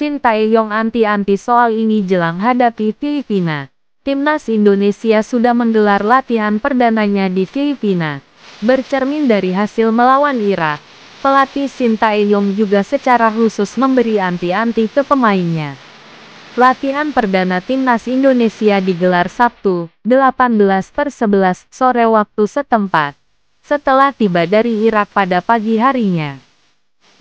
Sintayong anti-anti soal ini jelang hadapi Filipina. Timnas Indonesia sudah menggelar latihan perdananya di Filipina. Bercermin dari hasil melawan Irak, pelatih Sintayong juga secara khusus memberi anti-anti ke pemainnya. Latihan perdana Timnas Indonesia digelar Sabtu, 18/11 sore waktu setempat. Setelah tiba dari Irak pada pagi harinya,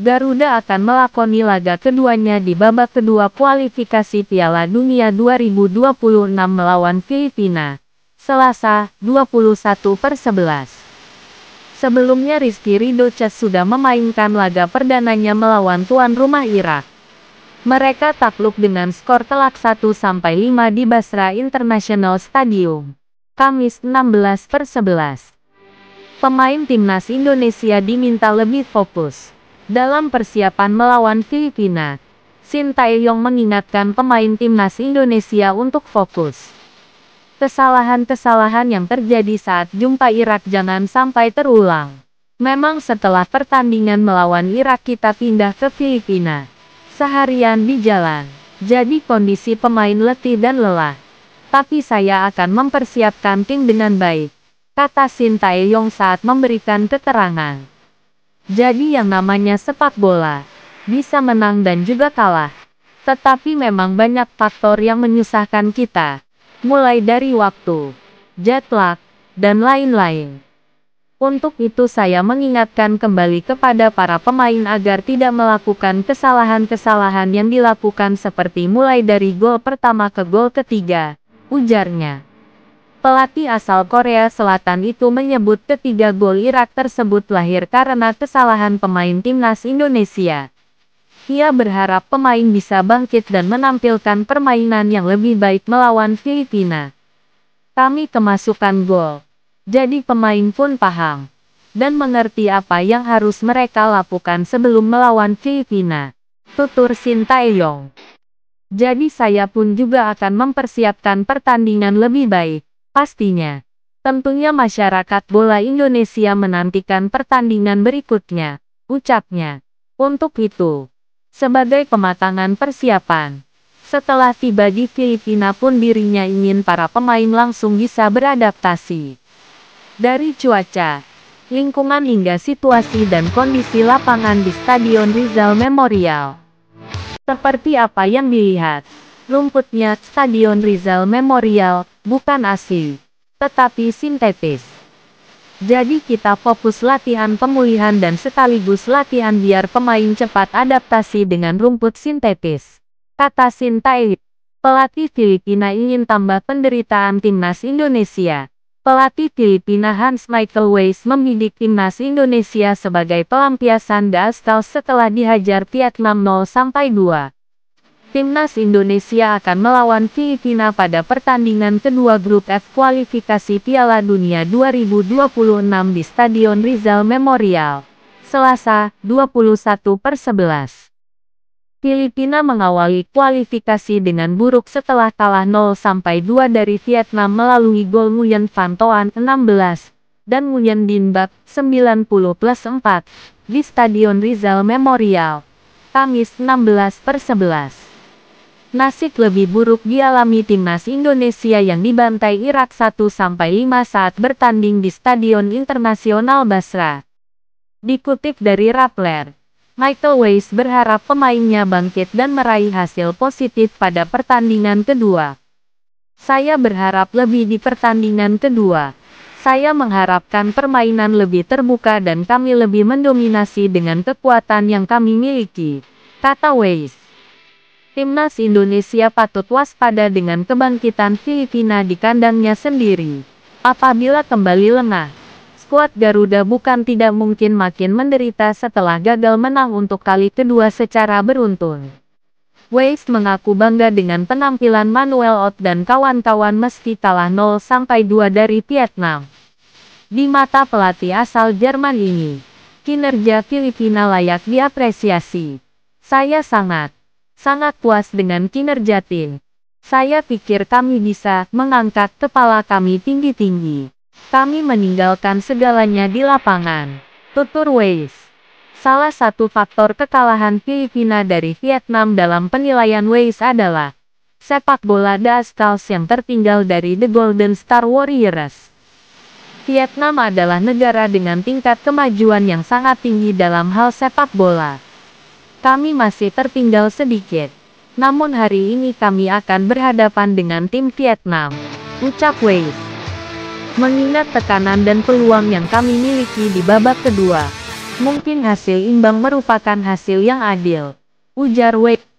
Garuda akan melakoni laga keduanya di babak kedua kualifikasi Piala Dunia 2026 melawan Filipina, Selasa, 21/11. Sebelumnya Rizky Ridho sudah memainkan laga perdananya melawan tuan rumah Irak. Mereka takluk dengan skor telak 1-5 di Basra International Stadium, Kamis 16/11. Pemain Timnas Indonesia diminta lebih fokus dalam persiapan melawan Filipina. Sintayong mengingatkan pemain Timnas Indonesia untuk fokus. Kesalahan-kesalahan yang terjadi saat jumpa Irak jangan sampai terulang. Memang setelah pertandingan melawan Irak kita pindah ke Filipina. Seharian di jalan, jadi kondisi pemain letih dan lelah. Tapi saya akan mempersiapkan tim dengan baik, kata Sintayong saat memberikan keterangan. Jadi yang namanya sepak bola, bisa menang dan juga kalah. Tetapi memang banyak faktor yang menyusahkan kita, mulai dari waktu, jet lag, dan lain-lain. Untuk itu saya mengingatkan kembali kepada para pemain agar tidak melakukan kesalahan-kesalahan yang dilakukan seperti mulai dari gol pertama ke gol ketiga, ujarnya. Pelatih asal Korea Selatan itu menyebut ketiga gol Irak tersebut lahir karena kesalahan pemain Timnas Indonesia. Ia berharap pemain bisa bangkit dan menampilkan permainan yang lebih baik melawan Filipina. Kami kemasukan gol. Jadi pemain pun paham dan mengerti apa yang harus mereka lakukan sebelum melawan Filipina, tutur Sintayong. Jadi saya pun juga akan mempersiapkan pertandingan lebih baik, pastinya. Tentunya masyarakat bola Indonesia menantikan pertandingan berikutnya, ucapnya. Untuk itu, sebagai pematangan persiapan, setelah tiba di Filipina pun dirinya ingin para pemain langsung bisa beradaptasi. Dari cuaca, lingkungan hingga situasi dan kondisi lapangan di Stadion Rizal Memorial. Seperti apa yang dilihat, rumputnya Stadion Rizal Memorial bukan asli, tetapi sintetis. Jadi kita fokus latihan pemulihan dan sekaligus latihan biar pemain cepat adaptasi dengan rumput sintetis, kata Sintayong. Pelatih Filipina ingin tambah penderitaan Timnas Indonesia. Pelatih Filipina Hans Michael Weiss membidik Timnas Indonesia sebagai pelampiasan gagal setelah dihajar Vietnam 0-2. Timnas Indonesia akan melawan Filipina pada pertandingan kedua grup F kualifikasi Piala Dunia 2026 di Stadion Rizal Memorial, Selasa, 21/11. Filipina mengawali kualifikasi dengan buruk setelah kalah 0-2 dari Vietnam melalui gol Nguyen Van Toan 16 dan Nguyen Dinh Bak 90+4 di Stadion Rizal Memorial, Kamis 16/11. Nasib lebih buruk dialami Timnas Indonesia yang dibantai Irak 1-5 saat bertanding di Stadion Internasional Basra. Dikutip dari Rappler, Michael Weiss berharap pemainnya bangkit dan meraih hasil positif pada pertandingan kedua. Saya berharap lebih di pertandingan kedua. Saya mengharapkan permainan lebih terbuka dan kami lebih mendominasi dengan kekuatan yang kami miliki, kata Weiss. Timnas Indonesia patut waspada dengan kebangkitan Filipina di kandangnya sendiri. Apabila kembali lengah, skuad Garuda bukan tidak mungkin makin menderita setelah gagal menang untuk kali kedua secara beruntun. Weiss mengaku bangga dengan penampilan Manuel Ott dan kawan-kawan meski kalah 0-2 dari Vietnam. Di mata pelatih asal Jerman ini, kinerja Filipina layak diapresiasi. Saya sangat puas dengan kinerja tim. Saya pikir kami bisa mengangkat kepala kami tinggi-tinggi. Kami meninggalkan segalanya di lapangan, tutur Weiss. Salah satu faktor kekalahan Filipina dari Vietnam dalam penilaian WACE adalah sepak bola The Stars yang tertinggal dari The Golden Star Warriors. Vietnam adalah negara dengan tingkat kemajuan yang sangat tinggi dalam hal sepak bola. Kami masih tertinggal sedikit. Namun hari ini kami akan berhadapan dengan tim Vietnam, ucap WACE. Mengingat tekanan dan peluang yang kami miliki di babak kedua, mungkin hasil imbang merupakan hasil yang adil, ujar WACE.